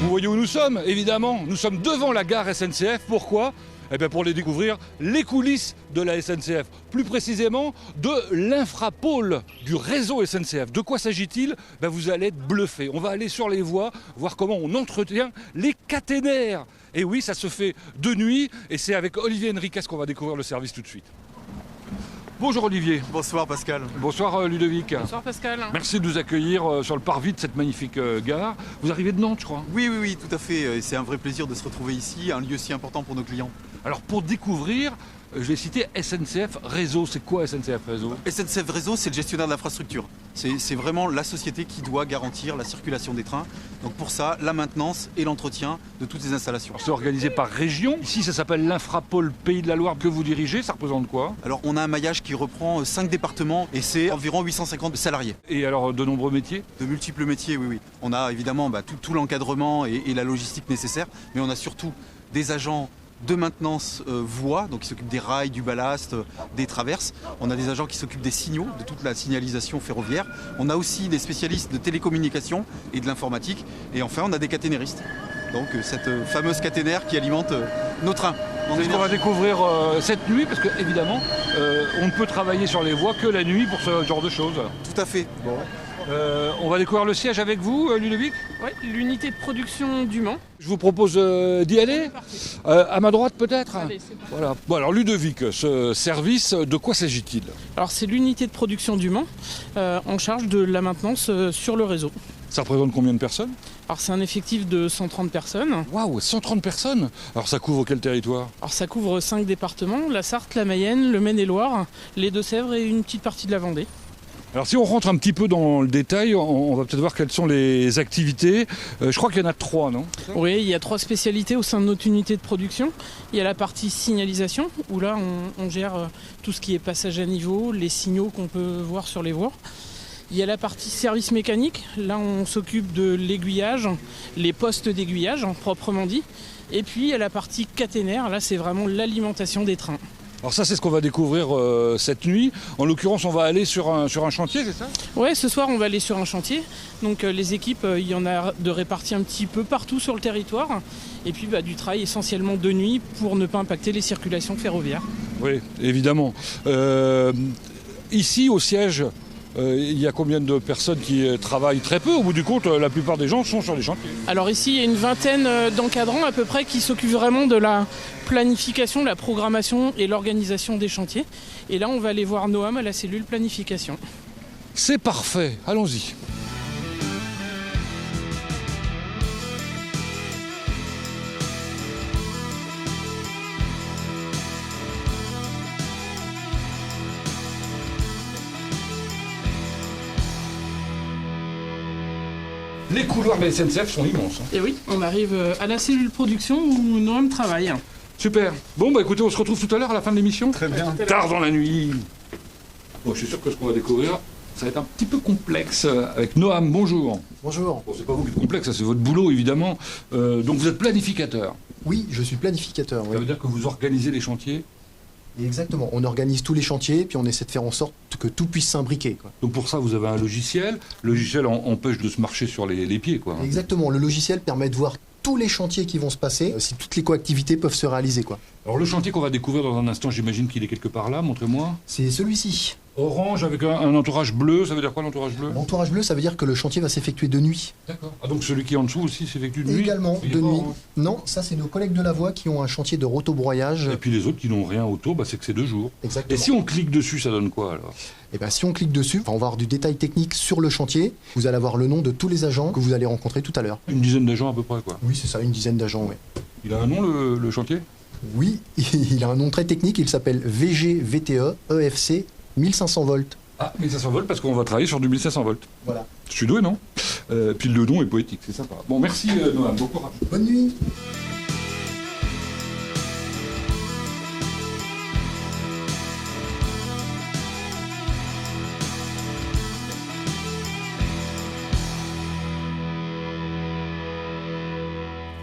Vous voyez où nous sommes, évidemment. Nous sommes devant la gare SNCF. Pourquoi ? Eh bien pour les découvrir les coulisses de la SNCF. Plus précisément, de l'infrapôle du réseau SNCF. De quoi s'agit-il ? Vous allez être bluffés. On va aller sur les voies, voir comment on entretient les caténaires. Et oui, ça se fait de nuit. Et c'est avec Olivier Henriquez qu'on va découvrir le service tout de suite. Bonjour Olivier. Bonsoir Pascal. Bonsoir Ludovic. Bonsoir Pascal. Merci de nous accueillir sur le parvis de cette magnifique gare. Vous arrivez de Nantes, je crois. Oui, tout à fait. C'est un vrai plaisir de se retrouver ici, un lieu si important pour nos clients. Alors pour découvrir, je vais citer SNCF Réseau. C'est quoi SNCF Réseau ? SNCF Réseau, c'est le gestionnaire de l'infrastructure. C'est vraiment la société qui doit garantir la circulation des trains. Donc pour ça, la maintenance et l'entretien de toutes les installations. C'est organisé par région. Ici, ça s'appelle l'Infrapôle Pays de la Loire que vous dirigez. Ça représente quoi ? Alors on a un maillage qui reprend 5 départements et c'est environ 850 salariés. Et alors de nombreux métiers ? De multiples métiers, oui. On a évidemment tout l'encadrement et la logistique nécessaire, mais on a surtout des agents de maintenance voie, donc qui s'occupent des rails, du ballast, des traverses. On a des agents qui s'occupent des signaux, de toute la signalisation ferroviaire. On a aussi des spécialistes de télécommunications et de l'informatique. Et enfin, on a des caténaristes. Donc cette fameuse caténaire qui alimente nos trains. C'est ce qu'on va découvrir cette nuit, parce qu'évidemment, on ne peut travailler sur les voies que la nuit pour ce genre de choses. Tout à fait. Bon. On va découvrir le siège avec vous, Ludovic ? Oui, l'unité de production du Mans. Je vous propose d'y aller. À ma droite peut-être. Allez, c'est parti. Voilà. Bon, alors Ludovic, ce service, de quoi s'agit-il ? Alors c'est l'unité de production du Mans en charge de la maintenance sur le réseau. Ça représente combien de personnes ? Alors c'est un effectif de 130 personnes. Waouh, 130 personnes ? Alors ça couvre quel territoire ? Alors ça couvre 5 départements, la Sarthe, la Mayenne, le Maine-et-Loire, les Deux-Sèvres et une petite partie de la Vendée. Alors si on rentre un petit peu dans le détail, on va peut-être voir quelles sont les activités. Je crois qu'il y en a 3, non ? Oui, il y a 3 spécialités au sein de notre unité de production. Il y a la partie signalisation, où là on gère tout ce qui est passage à niveau, les signaux qu'on peut voir sur les voies. Il y a la partie service mécanique, là on s'occupe de l'aiguillage, les postes d'aiguillage proprement dit. Et puis il y a la partie caténaire, là c'est vraiment l'alimentation des trains. Alors ça c'est ce qu'on va découvrir cette nuit. En l'occurrence on va aller sur un chantier, c'est ça ? Ouais, ce soir on va aller sur un chantier. Donc les équipes, il y en a de réparties un petit peu partout sur le territoire. Et puis du travail essentiellement de nuit pour ne pas impacter les circulations ferroviaires. Oui, évidemment. Ici au siège, il y a combien de personnes qui travaillent ? Très peu. Au bout du compte, la plupart des gens sont sur les chantiers. Alors ici, il y a une vingtaine d'encadrants à peu près qui s'occupent vraiment de la planification, la programmation et l'organisation des chantiers. Et là, on va aller voir Noam à la cellule planification. C'est parfait, allons-y. Les couloirs de la SNCF sont immenses. Et oui, on arrive à la cellule production où Noam travaille. Super. Bon, écoutez, on se retrouve tout à l'heure à la fin de l'émission. Très bien. Tard dans la nuit. Bon, je suis sûr que ce qu'on va découvrir, ça va être un petit peu complexe avec Noam. Bonjour. Bonjour. Bon, c'est pas vous qui êtes complexe, ça c'est votre boulot évidemment. Donc vous êtes planificateur. Oui, je suis planificateur. Ça Oui. veut dire que vous organisez les chantiers. Exactement. On organise tous les chantiers, puis on essaie de faire en sorte que tout puisse s'imbriquer, quoi. Donc pour ça, vous avez un logiciel. Le logiciel empêche de se marcher sur les pieds, quoi. Exactement. Le logiciel permet de voir tous les chantiers qui vont se passer, si toutes les coactivités peuvent se réaliser, quoi. Alors le chantier qu'on va découvrir dans un instant, j'imagine qu'il est quelque part là. Montrez-moi. C'est celui-ci. Orange avec un entourage bleu. Ça veut dire quoi l'entourage bleu ? L'entourage bleu, ça veut dire que le chantier va s'effectuer de nuit. D'accord. Ah, donc celui qui est en dessous aussi s'effectue de nuit. Également Il est de pas nuit. orange. Non, ça c'est nos collègues de la voie qui ont un chantier de rotobroyage. Et puis les autres qui n'ont rien autour, c'est que c'est 2 jours. Exactement. Et si on clique dessus, ça donne quoi alors ? Et bien si on clique dessus, on va avoir du détail technique sur le chantier. Vous allez avoir le nom de tous les agents que vous allez rencontrer tout à l'heure. Une dizaine d'agents à peu près, quoi. Oui, c'est ça, une dizaine d'agents, oui. Il a un nom le chantier ? Oui, il a un nom très technique, il s'appelle VGVTE EFC 1500 volts. Ah, 1500 volts parce qu'on va travailler sur du 1500 volts. Voilà. Je suis doué, non ? Puis le nom est poétique, c'est sympa. Bon, merci Noam, bon courage. Bonne nuit.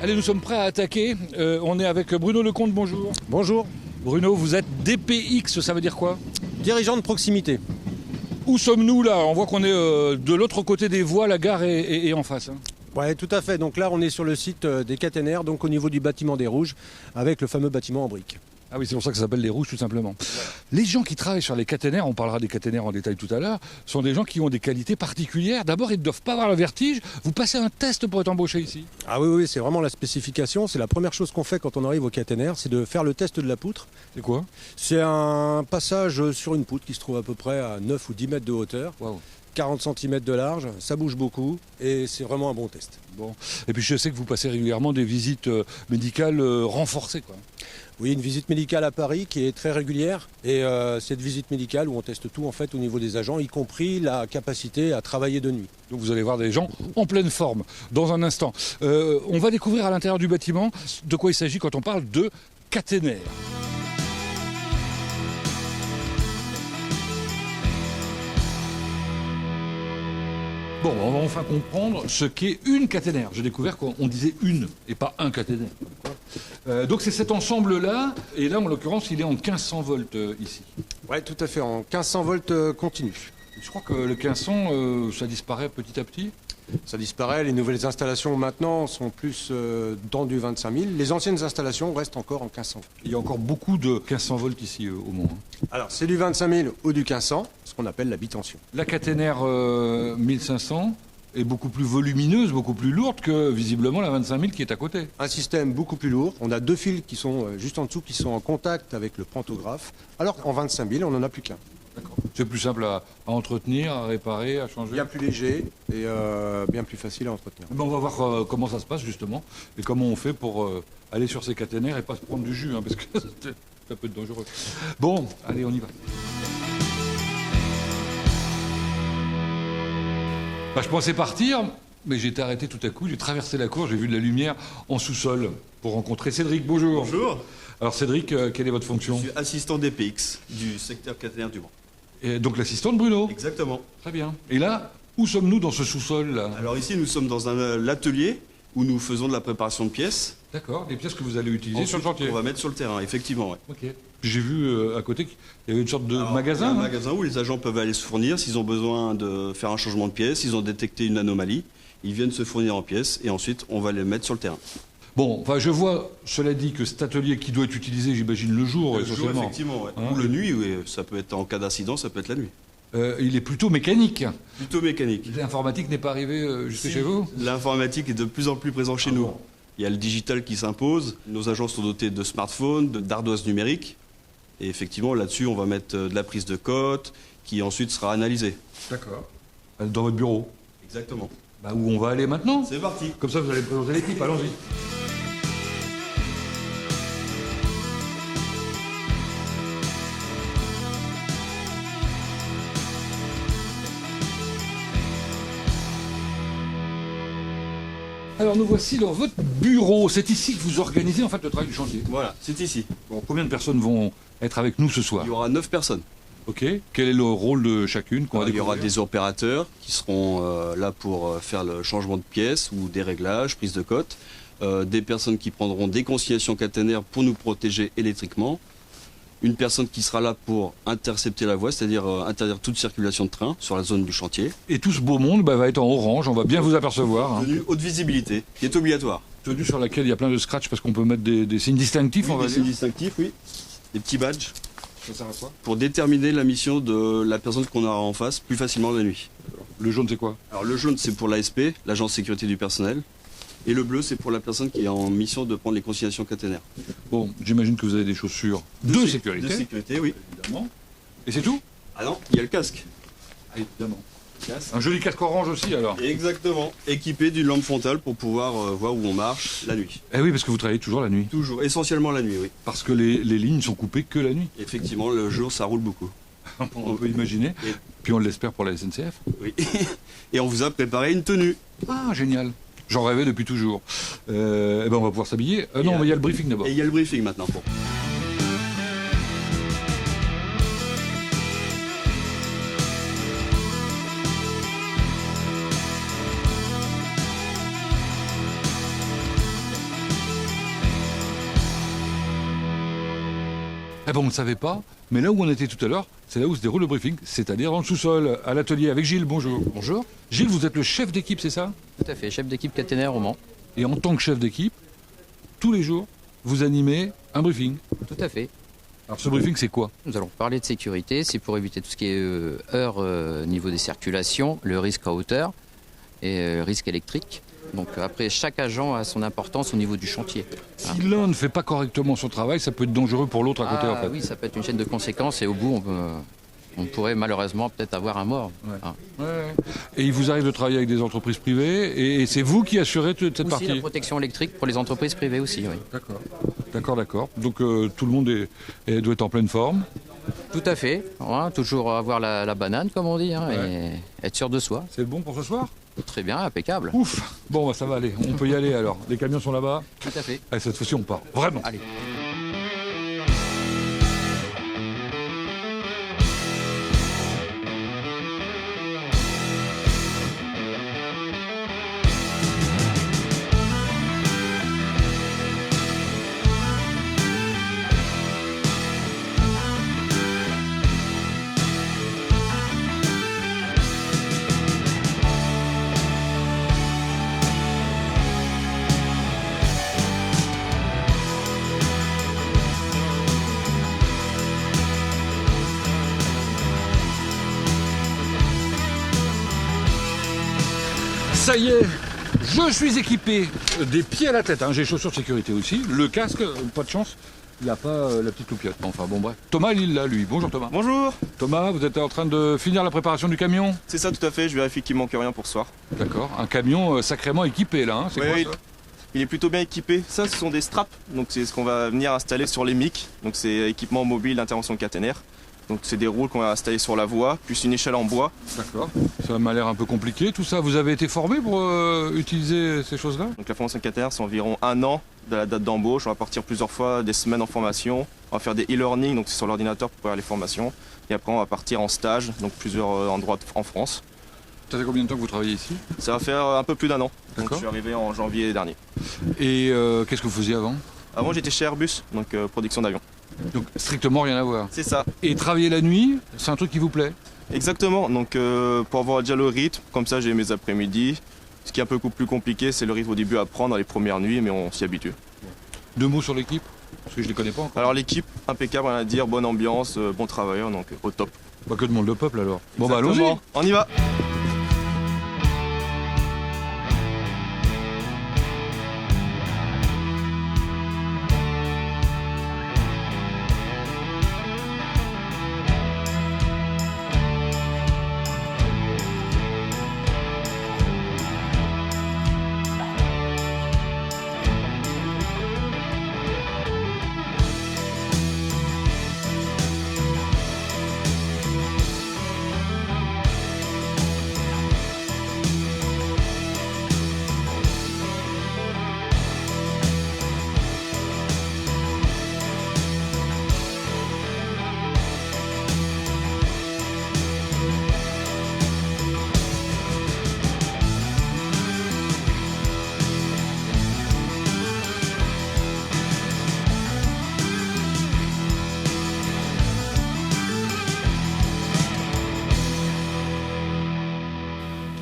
Allez, nous sommes prêts à attaquer. On est avec Bruno Lecomte, bonjour. Bonjour, Bruno, vous êtes DPX, ça veut dire quoi? dirigeant de proximité. Où sommes-nous là? On voit qu'on est de l'autre côté des voies, la gare est en face. Hein. Ouais, tout à fait. Donc là, on est sur le site des caténaires, donc au niveau du bâtiment des Rouges, avec le fameux bâtiment en briques. Ah oui, c'est pour ça que ça s'appelle les Rouges, tout simplement. Les gens qui travaillent sur les caténaires, on parlera des caténaires en détail tout à l'heure, sont des gens qui ont des qualités particulières. D'abord, ils ne doivent pas avoir le vertige. Vous passez un test pour être embauché ici? Ah oui, c'est vraiment la spécification. C'est la première chose qu'on fait quand on arrive au caténaire, c'est de faire le test de la poutre. C'est quoi? C'est un passage sur une poutre qui se trouve à peu près à 9 ou 10 mètres de hauteur. Waouh. 40 cm de large, ça bouge beaucoup et c'est vraiment un bon test. Bon. Et puis je sais que vous passez régulièrement des visites médicales renforcées, quoi. Oui, une visite médicale à Paris qui est très régulière et cette visite médicale où on teste tout en fait au niveau des agents, y compris la capacité à travailler de nuit. Donc vous allez voir des gens en pleine forme dans un instant. On va découvrir à l'intérieur du bâtiment de quoi il s'agit quand on parle de caténaire. Bon, on va enfin comprendre ce qu'est une caténaire. J'ai découvert qu'on disait une et pas un caténaire. Donc c'est cet ensemble-là, et là en l'occurrence il est en 1500 volts ici. Oui, tout à fait, en 1500 volts continu. Je crois que le 1500, ça disparaît petit à petit. Ça disparaît, les nouvelles installations maintenant sont plus dans du 25 000. Les anciennes installations restent encore en 1500. Il y a encore beaucoup de 1500 volts ici au Mont. Alors c'est du 25 000 ou du 1500, ce qu'on appelle la bitension. La caténaire 1500 est beaucoup plus volumineuse, beaucoup plus lourde que visiblement la 25 000 qui est à côté. Un système beaucoup plus lourd. On a deux fils qui sont juste en dessous, qui sont en contact avec le pantographe. Alors qu'en 25 000, on n'en a plus qu'un. D'accord. C'est plus simple à entretenir, à réparer, à changer. Bien plus léger et bien plus facile à entretenir. Ben, on va voir comment ça se passe justement et comment on fait pour aller sur ces caténaires et pas se prendre du jus, hein, parce que ça peut être dangereux. Bon, allez, on y va. Ben, je pensais partir, mais j'ai été arrêté tout à coup. J'ai traversé la cour, j'ai vu de la lumière en sous-sol pour rencontrer Cédric. Bonjour. Bonjour, Alors Cédric, quelle est votre fonction? je suis assistant DPX du secteur caténaire du Mans. Et donc l'assistant de Bruno. Exactement. Très bien. Et là, où sommes-nous dans ce sous-sol là? Alors ici, nous sommes dans l'atelier où nous faisons de la préparation de pièces. D'accord, les pièces que vous allez utiliser sur le Ensuite, chantier. on va mettre sur le terrain, effectivement. Ouais. Ok. J'ai vu à côté qu'il y avait une sorte de Alors, magasin. il y a un hein magasin où les agents peuvent aller se fournir s'ils ont besoin de faire un changement de pièce, s'ils ont détecté une anomalie. Ils viennent se fournir en pièces et ensuite, on va les mettre sur le terrain. Bon, enfin, je vois, cela dit, que cet atelier qui doit être utilisé, j'imagine, le jour, Le jour, essentiellement. effectivement, ouais. Hein Ou le nuit, oui, ça peut être en cas d'incident, ça peut être la nuit. Il est plutôt mécanique. Plutôt mécanique. L'informatique n'est pas arrivée jusque Si, chez vous? L'informatique est de plus en plus présente chez nous. bon. Il y a le digital qui s'impose. Nos agents sont dotés de smartphones, d'ardoises numériques. Et effectivement, là-dessus, on va mettre de la prise de cote qui ensuite sera analysée. D'accord. Dans votre bureau. Exactement. Bah, où on va aller maintenant? C'est parti. Comme ça, vous allez présenter l'équipe, allons-y. Alors nous voici dans votre bureau. C'est ici que vous organisez en fait le travail du chantier. Voilà, c'est ici. Bon, combien de personnes vont être avec nous ce soir? Il y aura 9 personnes. Ok. Quel est le rôle de chacune qu'on va Il y aura découvrir? des opérateurs qui seront là pour faire le changement de pièces ou des réglages, prise de cote. Des personnes qui prendront des conciliations caténaires pour nous protéger électriquement. Une personne qui sera là pour intercepter la voie, c'est-à-dire interdire toute circulation de train sur la zone du chantier. Et tout ce beau monde va être en orange, on va bien vous apercevoir. Hein. Tenue haute visibilité, qui est obligatoire. Tenue sur laquelle il y a plein de scratch parce qu'on peut mettre des signes distinctifs, on va Des dire. signes distinctifs, oui. Des petits badges Ça sert à quoi? pour déterminer la mission de la personne qu'on aura en face plus facilement la nuit. Le jaune c'est quoi? Alors le jaune c'est pour l'ASP, l'agence sécurité du personnel. Et le bleu c'est pour la personne qui est en mission de prendre les consignations caténaires. Bon, j'imagine que vous avez des chaussures de sécurité. De sécurité, oui. Évidemment. Et c'est tout? Ah non, il y a le casque. Ah, évidemment. Un joli casque orange aussi alors. Exactement. Équipé d'une lampe frontale pour pouvoir voir où on marche la nuit. Eh oui, parce que vous travaillez toujours la nuit. Toujours, essentiellement la nuit, oui. Parce que les lignes sont coupées que la nuit. Effectivement, le jour ça roule beaucoup. On peut imaginer. Et- Puis on l'espère pour la SNCF. Oui. Et on vous a préparé une tenue. Ah, génial. J'en rêvais depuis toujours. Eh ben on va pouvoir s'habiller. Non, mais il y a le briefing d'abord. Et il y a le briefing maintenant. Bon. Eh ben, on ne savait pas, mais là où on était tout à l'heure, c'est là où se déroule le briefing, c'est-à-dire dans le sous-sol, à l'atelier avec Gilles. Bonjour. Bonjour. Gilles, vous êtes le chef d'équipe, c'est ça? Tout à fait, chef d'équipe caténaire au Mans. Et en tant que chef d'équipe, tous les jours, vous animez un briefing. Tout à fait. Alors ce briefing, c'est quoi? Nous allons parler de sécurité, c'est pour éviter tout ce qui est heure niveau des circulations, le risque à hauteur et risque électrique. Donc après, chaque agent a son importance au niveau du chantier. Si l'un ne fait pas correctement son travail, ça peut être dangereux pour l'autre à côté en fait. Oui, ça peut être une chaîne de conséquences et au bout, on pourrait malheureusement peut-être avoir un mort. Ouais. Hein. Ouais. Et il vous arrive de travailler avec des entreprises privées et c'est vous qui assurez toute cette Aussi partie? la protection électrique pour les entreprises privées aussi, oui. D'accord. Donc tout le monde doit être en pleine forme. Tout à fait. Hein, toujours avoir la banane, comme on dit, hein, et être sûr de soi. C'est bon pour ce soir? Très bien, impeccable. Ouf. Bon, bah, ça va aller. On peut y aller alors. Les camions sont là-bas. Tout à fait. Allez, cette fois-ci, on part. Vraiment. Allez. Ça y est, je suis équipé des pieds à la tête. Hein. J'ai les chaussures de sécurité aussi. Le casque, pas de chance, il n'a pas la petite loupiote. Enfin bon, bref. Thomas, il l'a lui. Bonjour Thomas. Bonjour. Thomas, vous êtes en train de finir la préparation du camion? C'est ça, tout à fait, je vérifie qu'il manque rien pour ce soir. D'accord. Un camion sacrément équipé là. Hein. C'est Oui, quoi ça? il est plutôt bien équipé. Ça, ce sont des straps, donc c'est ce qu'on va venir installer sur les MIC. Donc c'est équipement mobile d'intervention caténaire. Donc c'est des roules qu'on va installer sur la voie, plus une échelle en bois. D'accord. Ça m'a l'air un peu compliqué tout ça. Vous avez été formé pour utiliser ces choses-là? Donc la formation caténaire, c'est environ 1 an de la date d'embauche. On va partir plusieurs fois, des semaines en formation. On va faire des e-learning, donc c'est sur l'ordinateur pour faire les formations. Et après, on va partir en stage, donc plusieurs endroits en France. Ça fait combien de temps que vous travaillez ici? Ça va faire un peu plus d'1 an. Donc D'accord. je suis arrivé en janvier dernier. Et qu'est-ce que vous faisiez avant? Avant, j'étais chez Airbus, donc production d'avions. Donc strictement rien à voir. C'est ça. Et travailler la nuit, c'est un truc qui vous plaît? Exactement, donc pour avoir déjà le rythme, comme ça j'ai mes après-midi. Ce qui est un peu plus compliqué, c'est le rythme au début à prendre dans les premières nuits, mais on s'y habitue. 2 mots sur l'équipe? Parce que je les connais pas encore. Alors l'équipe, impeccable, rien à dire, bonne ambiance, bon travailleur, donc au top. Pas que demande le peuple alors. Bon bah Exactement. allons-y. On y va.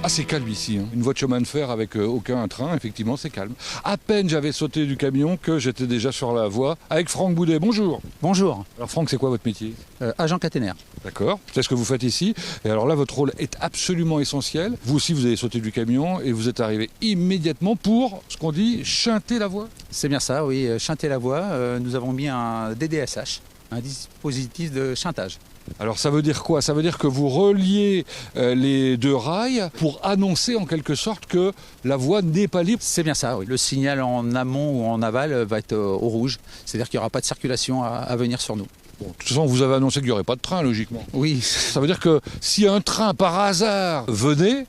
Ah c'est calme ici, hein. Une voie de chemin de fer avec aucun train, effectivement c'est calme. À peine j'avais sauté du camion que j'étais déjà sur la voie avec Franck Boudet. Bonjour. Bonjour, Alors Franck, c'est quoi votre métier? agent caténaire. D'accord. C'est ce que vous faites ici. Et alors là, votre rôle est absolument essentiel. Vous aussi, vous avez sauté du camion et vous êtes arrivé immédiatement pour, ce qu'on dit, chanter la voie. C'est bien ça, oui, chanter la voie. Nous avons mis un DDSH, un dispositif de chantage. Alors ça veut dire quoi? Ça veut dire que vous reliez les 2 rails pour annoncer en quelque sorte que la voie n'est pas libre. C'est bien ça, oui. Le signal en amont ou en aval va être au rouge, c'est-à-dire qu'il n'y aura pas de circulation à venir sur nous. Bon, de toute façon, vous avez annoncé qu'il n'y aurait pas de train, logiquement. Oui, Ça veut dire que si un train par hasard venait,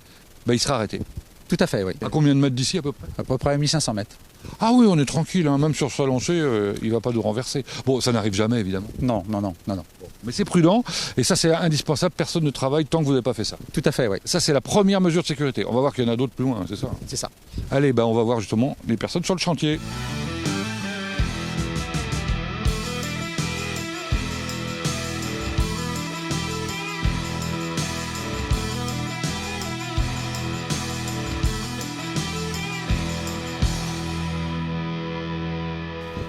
ben, il sera arrêté. tout à fait, oui. À combien de mètres d'ici à peu près? À peu près 1500 mètres. Ah oui, on est tranquille, hein. Même sur sa lancée, il ne va pas nous renverser. Bon, ça n'arrive jamais, évidemment. Non. Mais c'est prudent, et ça c'est indispensable, personne ne travaille tant que vous n'avez pas fait ça. Tout à fait, oui. Ça c'est la première mesure de sécurité. On va voir qu'il y en a d'autres plus loin, c'est ça? C'est ça. Allez, ben, on va voir justement les personnes sur le chantier.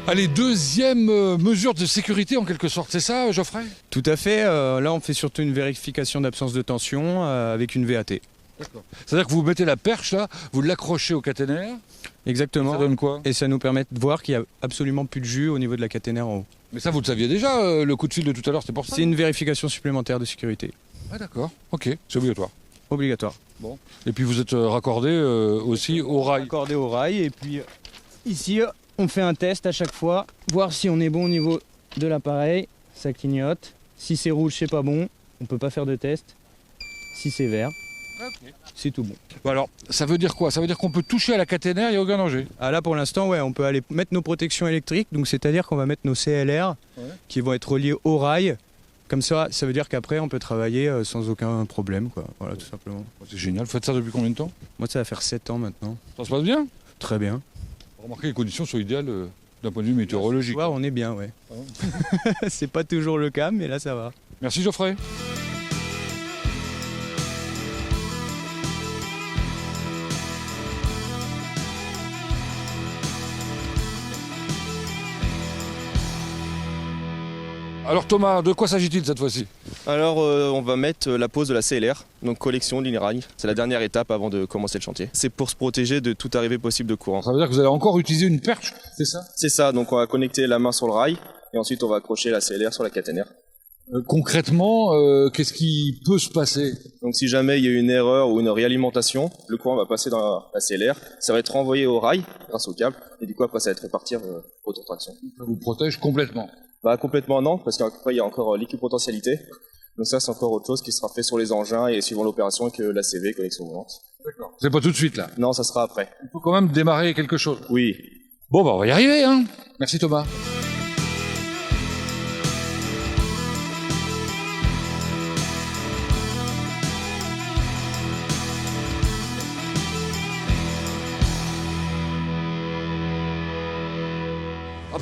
Allez, deuxième mesure de sécurité en quelque sorte, c'est ça Geoffrey? Tout à fait. Là, on fait surtout une vérification d'absence de tension avec une VAT. D'accord. C'est-à-dire que vous mettez la perche là, vous l'accrochez au caténaire. Exactement. Ça donne quoi? Et ça nous permet de voir qu'il n'y a absolument plus de jus au niveau de la caténaire en haut. Mais ça, vous le saviez déjà, le coup de fil de tout à l'heure, c'est pour ça? C'est une vérification supplémentaire de sécurité. Ah d'accord, ok, c'est obligatoire. Obligatoire. Bon. Et puis vous êtes raccordé aussi au rail. Raccordé au rail et puis ici on fait un test à chaque fois, voir si on est bon au niveau de l'appareil, ça clignote. Si c'est rouge, c'est pas bon, on peut pas faire de test. Si c'est vert, c'est tout bon. Bon alors, ça veut dire quoi? Ça veut dire qu'on peut toucher à la caténaire, il n'y a aucun danger? Ah là pour l'instant, ouais, on peut aller mettre nos protections électriques, donc c'est-à-dire qu'on va mettre nos CLR qui vont être reliés au rail. Comme ça veut dire qu'après on peut travailler sans aucun problème, quoi. Voilà, tout simplement. C'est génial, vous faites ça depuis combien de temps? Moi ça va faire 7 ans maintenant. Ça se passe bien? Très bien. Remarquez, les conditions sont idéales d'un point de vue météorologique. Ouais, on est bien, ouais. C'est pas toujours le cas, mais là ça va. Merci Geoffrey. Alors Thomas, de quoi s'agit-il cette fois-ci? Alors on va mettre la pose de la CLR, donc collection ligne rail. C'est la dernière étape avant de commencer le chantier. C'est pour se protéger de toute arrivée possible de courant. Ça veut dire que vous allez encore utiliser une perche, c'est ça? C'est ça, donc on va connecter la main sur le rail et ensuite on va accrocher la CLR sur la caténaire. Concrètement, qu'est-ce qui peut se passer? Donc si jamais il y a une erreur ou une réalimentation, le courant va passer dans la CLR, ça va être renvoyé au rail grâce au câble et du coup après ça va être répartir autotraction. Ça vous protège complètement? Bah complètement non, parce qu'après il y a encore l'équipotentialité. Donc ça c'est encore autre chose qui sera fait sur les engins et suivant l'opération avec la CV, collection volante. D'accord. C'est pas tout de suite là? Non, ça sera après. Il faut quand même démarrer quelque chose. Oui. Bon bah on va y arriver hein. Merci Thomas.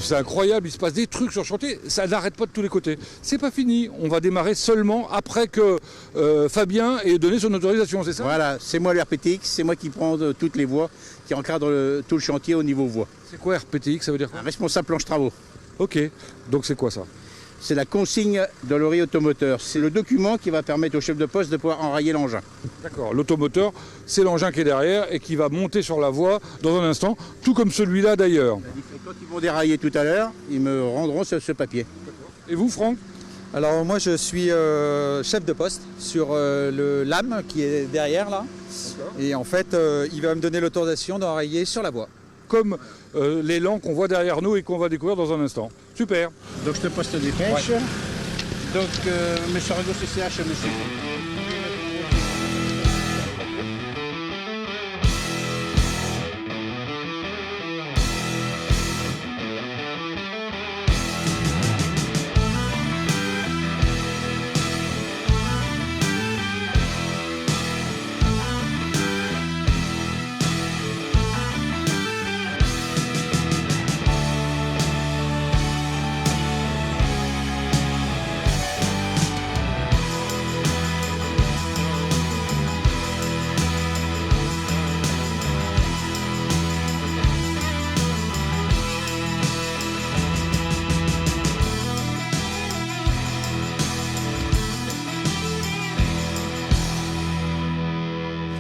C'est incroyable, il se passe des trucs sur le chantier, ça n'arrête pas de tous les côtés. C'est pas fini, on va démarrer seulement après que Fabien ait donné son autorisation, c'est ça? Voilà, c'est moi l'RPTX, c'est moi qui prends toutes les voies, qui encadre tout le chantier au niveau voie. C'est quoi RPTX, ça veut dire quoi? Un responsable planche travaux. Ok, donc c'est quoi ça? C'est la consigne de l'oreille automoteur. C'est le document qui va permettre au chef de poste de pouvoir enrayer l'engin. D'accord, l'automoteur, c'est l'engin qui est derrière et qui va monter sur la voie dans un instant, tout comme celui-là d'ailleurs. Quand ils vont dérailler tout à l'heure, ils me rendront ce papier. Et vous, Franck? Alors moi je suis chef de poste sur le lame qui est derrière là. Et en fait il va me donner l'autorisation d'enrayer sur la voie. Comme l'élan qu'on voit derrière nous et qu'on va découvrir dans un instant. Super. Donc je te poste des pêches. Ouais. Donc monsieur Rego CCH, monsieur.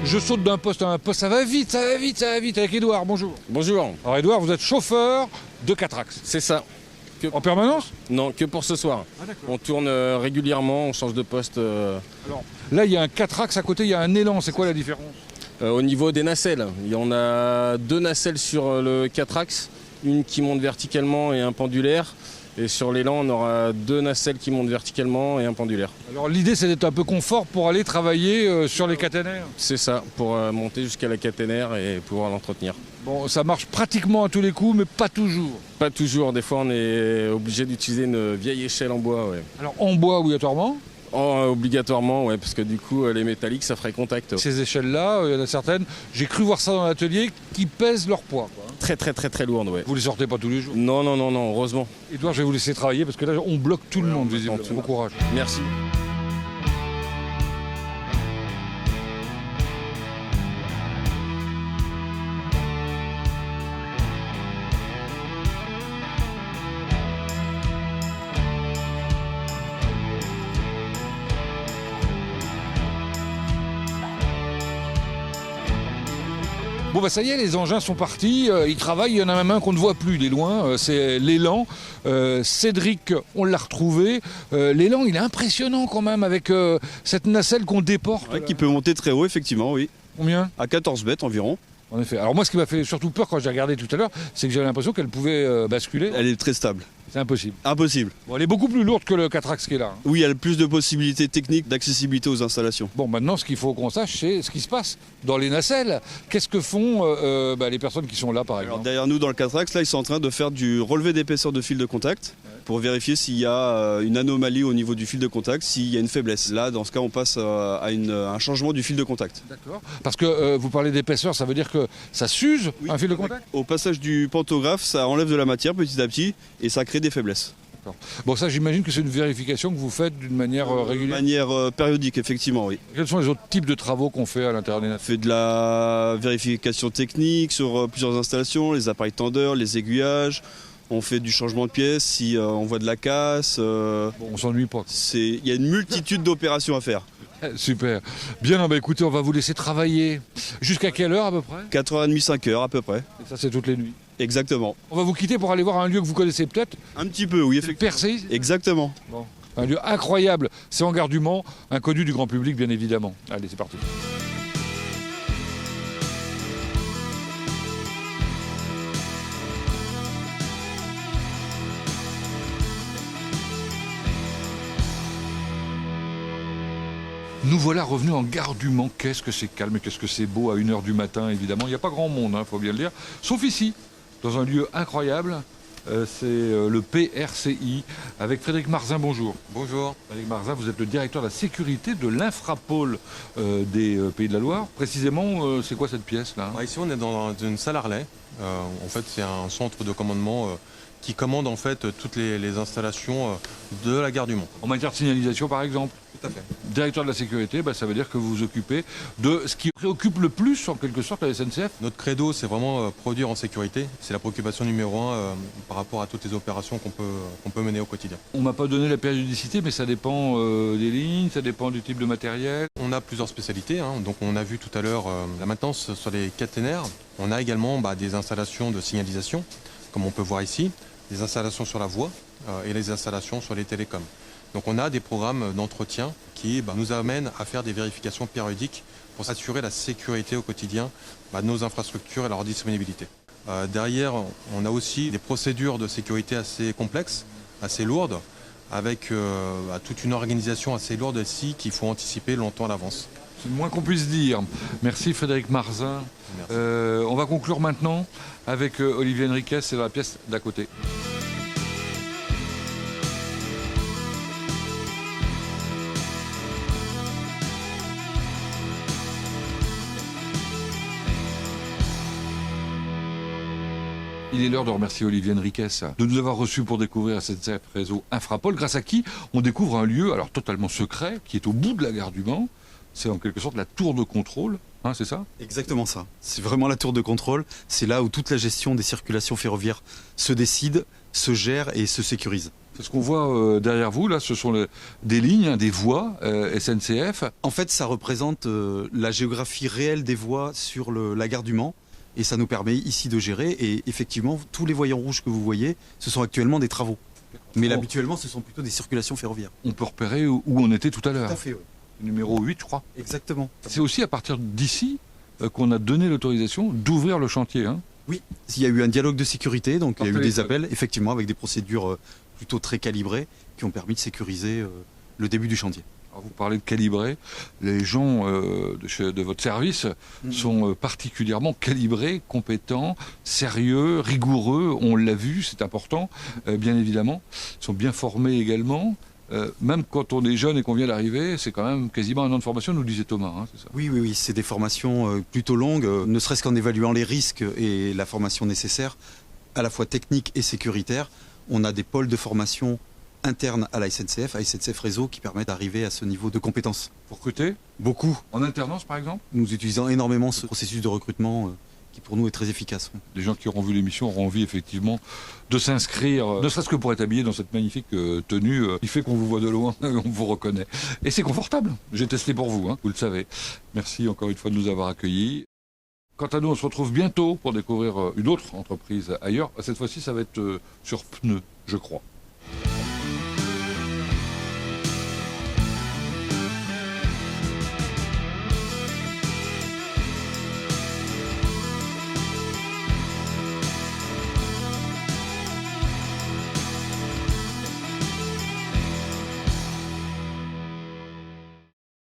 Je saute d'un poste à un poste, ça va vite, ça va vite, ça va vite. Avec Edouard, bonjour. Bonjour. Alors Edouard, vous êtes chauffeur de 4 axes. C'est ça. En permanence? Non, que pour ce soir. On tourne régulièrement, on change de poste. Alors, là, il y a un 4 axes à côté, il y a un élan. C'est quoi la différence? Au niveau des nacelles, on a 2 nacelles sur le 4 axes, une qui monte verticalement et un pendulaire. Et sur l'élan, on aura 2 nacelles qui montent verticalement et un pendulaire. Alors l'idée, c'est d'être un peu confort pour aller travailler sur les caténaires? C'est ça, pour monter jusqu'à la caténaire et pouvoir l'entretenir. Bon, ça marche pratiquement à tous les coups, mais pas toujours. Pas toujours, des fois on est obligé d'utiliser une vieille échelle en bois. Ouais. Alors en bois obligatoirement? Obligatoirement, ouais, parce que du coup, les métalliques, ça ferait contact. Ces échelles-là, il y en a certaines, j'ai cru voir ça dans l'atelier, qui pèsent leur poids. Quoi. Très lourdes, ouais. Vous les sortez pas tous les jours? Non, heureusement. Edouard, je vais vous laisser travailler, parce que là, on bloque tout le monde, visiblement. Bon courage. Merci. Bon bah ça y est, les engins sont partis, ils travaillent, il y en a même un qu'on ne voit plus, il est loin, c'est l'élan. Cédric, on l'a retrouvé. L'élan, il est impressionnant quand même avec cette nacelle qu'on déporte. Ouais, qui peut monter très haut, effectivement, oui. Combien ? À 14 mètres environ. En effet. Alors moi, ce qui m'a fait surtout peur quand j'ai regardé tout à l'heure, c'est que j'avais l'impression qu'elle pouvait basculer. Elle est très stable. C'est impossible. Impossible. Bon, elle est beaucoup plus lourde que le 4-axe qui est là. Oui, elle a plus de possibilités techniques d'accessibilité aux installations. Bon, maintenant, ce qu'il faut qu'on sache, c'est ce qui se passe dans les nacelles. Qu'est-ce que font les personnes qui sont là, par exemple ? Alors, derrière nous, dans le 4-axe, là, ils sont en train de faire du relevé d'épaisseur de fil de contact pour vérifier s'il y a une anomalie au niveau du fil de contact, s'il y a une faiblesse. Là, dans ce cas, on passe à un changement du fil de contact. D'accord. Parce que vous parlez d'épaisseur, ça veut dire que ça s'use un fil de contact ? Au passage du pantographe, ça enlève de la matière petit à petit et ça crée des faiblesses. Bon, ça, j'imagine que c'est une vérification que vous faites d'une manière régulière. De manière périodique, effectivement, oui. Quels sont les autres types de travaux qu'on fait à l'intérieur des nacelles ? On fait de la vérification technique sur plusieurs installations, les appareils tendeurs, les aiguillages. On fait du changement de pièces si on voit de la casse. Bon, on s'ennuie pas. Il y a une multitude d'opérations à faire. Super. Bien, bah écoutez, on va vous laisser travailler. Jusqu'à quelle heure à peu près ? 4h30, 5h à peu près. Et ça, c'est toutes les nuits. Exactement. On va vous quitter pour aller voir un lieu que vous connaissez peut-être. Un petit peu, oui, effectivement. Percé ? Exactement. Bon. Un lieu incroyable. C'est en Gare du Mans, inconnu du grand public, bien évidemment. Allez, c'est parti. Nous voilà revenus en Gare du Mans. Qu'est-ce que c'est calme et qu'est-ce que c'est beau à 1h du matin, évidemment. Il n'y a pas grand monde, faut bien le dire. Sauf ici, dans un lieu incroyable. C'est le PRCI avec Frédéric Marzin, bonjour. Bonjour. Frédéric Marzin, vous êtes le directeur de la sécurité de l'Infrapôle des Pays de la Loire. Précisément, c'est quoi cette pièce-là ? Ici, on est dans une salle à relais. En fait, c'est un centre de commandement qui commande en fait toutes les installations de la Gare du Mans. En matière de signalisation, par exemple ? Tout à fait. Directeur de la sécurité, ça veut dire que vous vous occupez de ce qui préoccupe le plus, en quelque sorte, la SNCF. Notre credo, c'est vraiment produire en sécurité. C'est la préoccupation numéro 1 par rapport à toutes les opérations qu'on peut mener au quotidien. On m'a pas donné la périodicité, mais ça dépend des lignes, ça dépend du type de matériel. On a plusieurs spécialités. Donc on a vu tout à l'heure la maintenance sur les caténaires. On a également des installations de signalisation, comme on peut voir ici, des installations sur la voie et les installations sur les télécoms. Donc on a des programmes d'entretien qui nous amènent à faire des vérifications périodiques pour s'assurer la sécurité au quotidien de nos infrastructures et leur disponibilité. Derrière, on a aussi des procédures de sécurité assez complexes, assez lourdes, avec toute une organisation assez lourde ici qu'il faut anticiper longtemps à l'avance. C'est le moins qu'on puisse dire. Merci Frédéric Marzin. On va conclure maintenant avec Olivier Henriquez, c'est dans la pièce d'à côté. Il est l'heure de remercier Olivier Henriquez de nous avoir reçus pour découvrir SNCF Réseau Infrapôle, grâce à qui on découvre un lieu alors totalement secret qui est au bout de la gare du Mans. C'est en quelque sorte la tour de contrôle, c'est ça ? Exactement ça. C'est vraiment la tour de contrôle. C'est là où toute la gestion des circulations ferroviaires se décide, se gère et se sécurise. C'est ce qu'on voit derrière vous, là, ce sont des lignes, des voies SNCF. En fait, ça représente la géographie réelle des voies sur la gare du Mans. Et ça nous permet ici de gérer. Et effectivement, tous les voyants rouges que vous voyez, ce sont actuellement des travaux. Mais habituellement, ce sont plutôt des circulations ferroviaires. On peut repérer où on était tout à l'heure. Tout à fait, oui. Numéro 8, je crois. Exactement. C'est aussi à partir d'ici qu'on a donné l'autorisation d'ouvrir le chantier. Oui, il y a eu un dialogue de sécurité, donc il y a eu des appels, effectivement, avec des procédures plutôt très calibrées qui ont permis de sécuriser le début du chantier. Alors vous parlez de calibrer, les gens de votre service sont particulièrement calibrés, compétents, sérieux, rigoureux, on l'a vu, c'est important, bien évidemment. Ils sont bien formés également. Même quand on est jeune et qu'on vient d'arriver, c'est quand même quasiment un an de formation, nous disait Thomas, c'est ça ? Oui, c'est des formations plutôt longues, ne serait-ce qu'en évaluant les risques et la formation nécessaire, à la fois technique et sécuritaire. On a des pôles de formation internes à la SNCF, à SNCF Réseau, qui permettent d'arriver à ce niveau de compétence. Vous recrutez ? Beaucoup. En alternance, par exemple ? Nous utilisons énormément ce processus de recrutement qui, pour nous, est très efficace. Les gens qui auront vu l'émission auront envie, effectivement, de s'inscrire, ne serait-ce que pour être habillé dans cette magnifique tenue qui fait qu'on vous voit de loin et on vous reconnaît. Et c'est confortable. J'ai testé pour vous, vous le savez. Merci encore une fois de nous avoir accueillis. Quant à nous, on se retrouve bientôt pour découvrir une autre entreprise ailleurs. Cette fois-ci, ça va être sur pneus, je crois.